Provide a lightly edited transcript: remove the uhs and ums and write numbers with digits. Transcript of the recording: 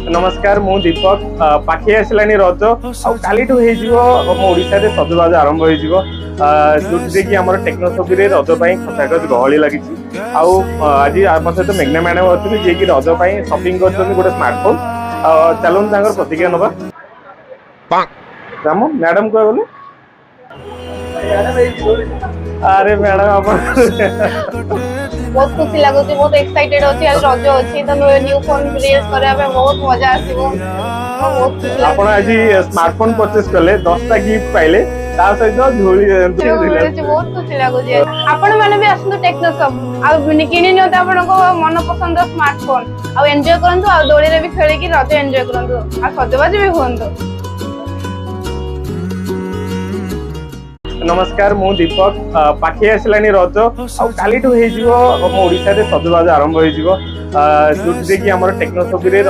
नमस्कार मु दीपक पाखे आसलानी रज आली ओडिशा रे सजबाज आरंभ होती कि आम टेक्नोसोफी रज खचाखच गहली लगी आज आम सहित मेघना मैडम अच्छी जी की रज शॉपिंग कर गोटे स्मार्टफोन चलून प्रतिक्रिया नवा राम मैडम कह बोले अरे मैडम आप बहुत खुशी लगुच बहुत एक्साइटेड अच्छी आज रज अच्छी तो न्यू फोन रिलीज करने बहुत मजा आसो आप आज स्मार्टफोन परचेस कले 10टा गिफ्ट पाइले सहित झोली बहुत खुशी लगुच आपण मैंने भी आसतु टेक्नोसॉप आ किनी नियत आपन को मन पसंद स्मार्टफोन आ एंजॉय करंतु आ दोली रे भी खेले कि रज एंजॉय करंतु आ सजबाज भी होंतु। नमस्कार मु दीपक पाखे आसलानी रज आली ओडिशा रे सजबाज आरंभ होती कि आम टेक्नोसोफी रज